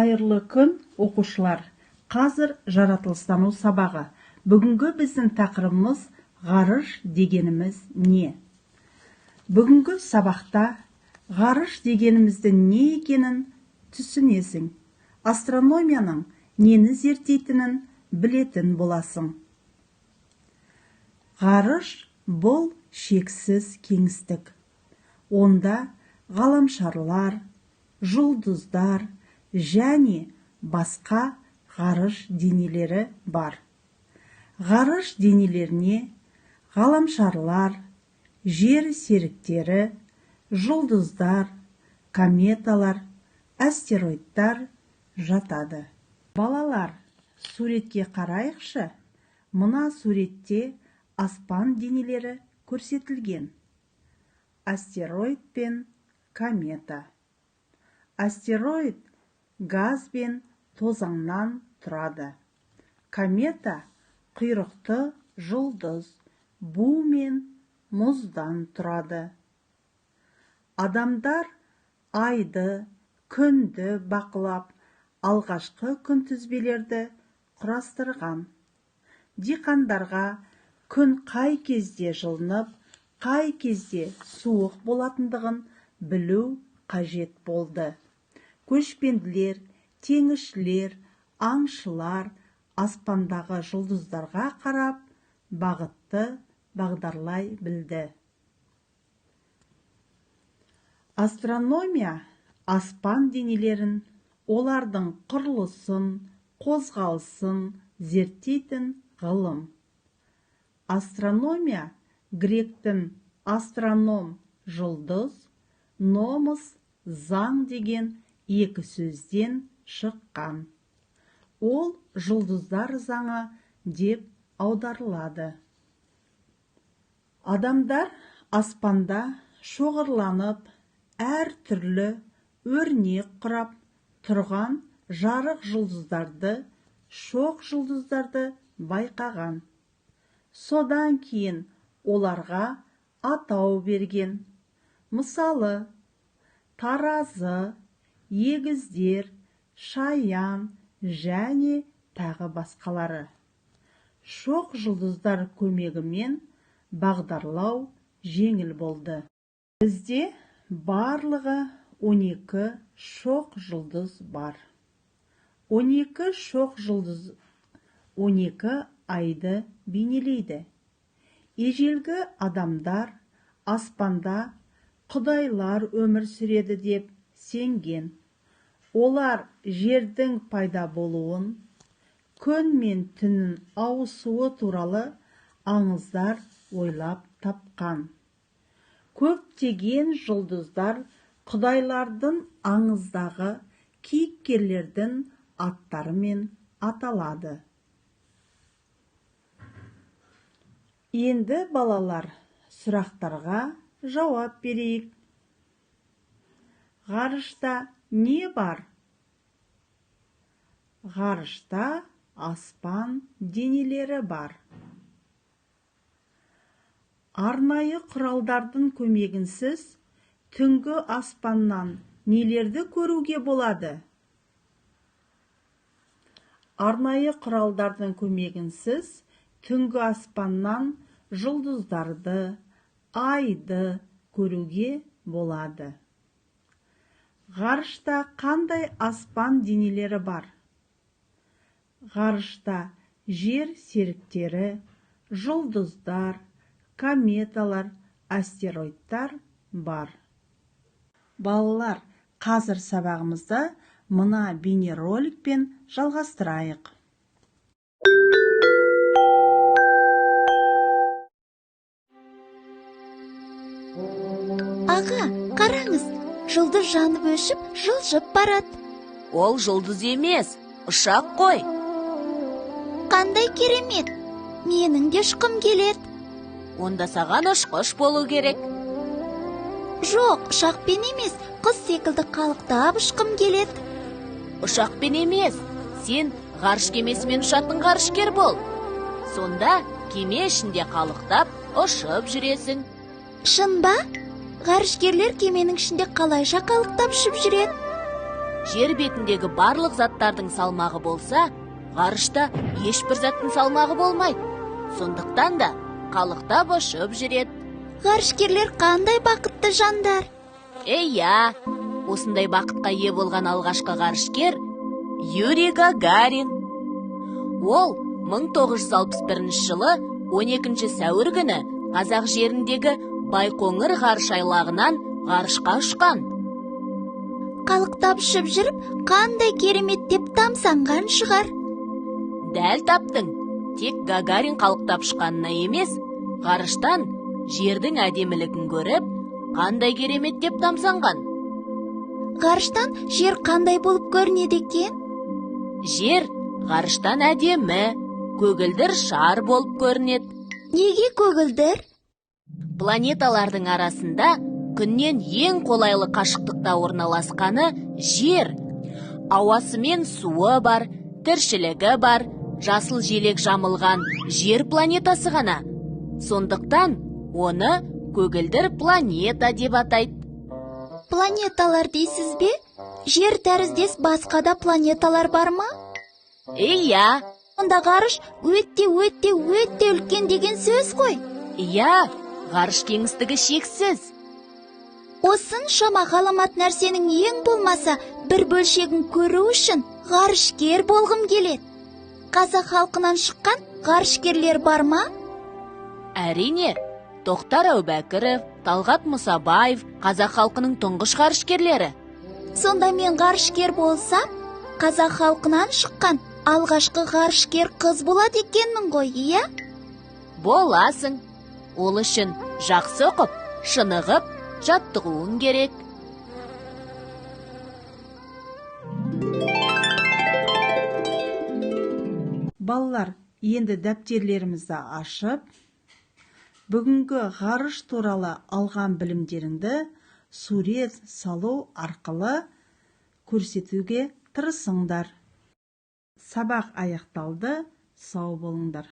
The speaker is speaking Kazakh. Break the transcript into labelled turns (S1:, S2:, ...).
S1: Қайырлы күн, оқушылар. Қазір жаратылыстану сабағы. Бүгінгі біздің тақырыбымыз ғарыш дегеніміз не? Бүгінгі сабақта ғарыш дегенімізді не екенін түсінесің. Астрономияның нені зерттейтінін білетін боласың. Ғарыш бұл шексіз кеңістік. Онда ғаламшарлар, жұлдыздар және басқа ғарыш денелері бар. Ғарыш денелеріне ғаламшарлар, жер серіктері, жұлдыздар, кометалар, астероидтар жатады. Балалар, суретке қарайықшы. Мына суретте аспан денелері көрсетілген. Астероид пен комета. Астероид газ бен тозаңнан тұрады. Комета құйрықты жұлдыз, бу мен мұздан тұрады. Адамдар айды, күнді бақылап, алғашқы күнтізбелерді құрастырған. Диқандарға күн қай кезде жылынып, қай кезде суық болатындығын білу қажет болды. Көшпенділер, теңізшілер, аңшылар аспандағы жұлдыздарға қарап, бағытты бағдарлай білді. Астрономия аспан денелерін, олардың құрылысын, қозғалысын зерттейтін ғылым. Астрономия гректің астроном жұлдыз, номос заң деген екі сөзден шыққан. Ол жұлдыздар заңы деп аударылады. Адамдар аспанда шоғырланып, әр түрлі өрнек құрап тұрған жарық жұлдыздарды, шоқ жұлдыздарды байқаған. Содан кейін оларға атау берген. Мысалы, таразы, егіздер, шаян және тағы басқалары. Шоқ жұлдыздар көмегімен бағдарлау жеңіл болды. Бізде барлығы 12 шоқ жұлдыз бар. 12 шоқ жұлдыз 12 айды бейнелейді. Ежелгі адамдар аспанда құдайлар өмір сүреді деп сенген. Олар жердің пайда болуын, күн мен түннің ауысуы туралы аңыздар ойлап тапқан. Көптеген жұлдыздар құдайлардың аңыздағы кейіпкерлердің аттарымен аталады. Енді балалар, сұрақтарға жауап берейік. Ғарышта не бар? Ғарышта аспан денелері бар. Арнайы құралдардың көмегінсіз түнгі аспаннан нелерді көруге болады? Арнайы құралдардың көмегінсіз түнгі аспаннан жұлдыздарды, айды көруге болады. Ғарышта қандай аспан денелері бар? Ғарышта жер серіктері, жұлдыздар, кометалар, астероидтар бар. Балалар, қазір сабағымызды мына бейнероликпен жалғастырайық.
S2: Аға, қараңыз, жұлдыз жанып өшіп, жылжып барады.
S3: Ол жұлдыз емес, ұшақ қой.
S2: Қандай керемет, менің де ұшқым келеді.
S3: Онда саған ұшқыш болу керек.
S2: Жоқ, ұшақпен емес, құс секілді қалықтап ұшқым келеді.
S3: Ұшақпен емес, сен ғарыш кемесімен ұшатын ғарышкер бол. Сонда кеме ішінде қалықтап ұшып жүресің.
S2: Шын ба? Ғарышкерлер кеменің ішінде қалайша қалықтап ұшып жүреді?
S3: жер бетіндегі барлық заттардың салмағы болса, ғарышта ешбір заттың салмағы болмайды. Сондықтан да қалықтап ұшып жүреді.
S2: Ғарышкерлер қандай бақытты жандар.
S3: Иә, осындай бақытқа ие болған алғашқы ғарышкер Юрий Гагарин. Ол 1961 жылы 12 сәуір күні Қазақ жеріндегі Байқоңыр ғарыш айлағынан ғарышқа ұшқан.
S2: Қалықтап ұшып жүріп, қандай керемет деп тамсанған шығар.
S3: Дәл таптың. Тек Гагарин қалықтап ұшқанына емес, ғарыштан жердің әдемілігін көріп, қандай керемет деп тамсанған.
S2: Ғарыштан жер қандай болып көрінеді екен?
S3: Жер ғарыштан әдемі, көгілдір шар болып көрінеді.
S2: Неге көгілдір?
S3: Планеталардың арасында күннен ең қолайлы қашықтықта орналасқаны жер. Ауасы мен суы бар, тіршілігі бар, жасыл желек жамылған жер планетасы ғана. Сондықтан оны көгілдір планета деп атайды.
S2: Планеталар дейсіз бе? Жер тәріздес басқа да планеталар бар ма?
S3: Иә.
S2: Онда ғарыш өте үлкен деген сөз ғой.
S3: Иә, ғарыш кеңістігі шексіз.
S2: Осыншама ғаламат нәрсенің ең болмаса бір бөлшегін көру үшін ғарышкер болғым келеді. Қазақ халқынан шыққан ғарышкерлер бар ма?
S3: Әрине, Тоқтар Әубәкіров, Талғат Мұсабаев қазақ халқының тұңғыш ғарышкерлері.
S2: Сонда мен ғарышкер болсам, қазақ халқынан шыққан алғашқы ғарышкер қыз болады екенмін ғой, иә?
S3: Боласың. Ол үшін жақсы оқып, шынығып, жаттығуың керек.
S1: Балалар, енді дәптерлерімізді ашып, бүгінгі ғарыш туралы алған білімдеріңді сурет салу арқылы көрсетуге тырысыңдар. Сабақ аяқталды, сау болыңдар.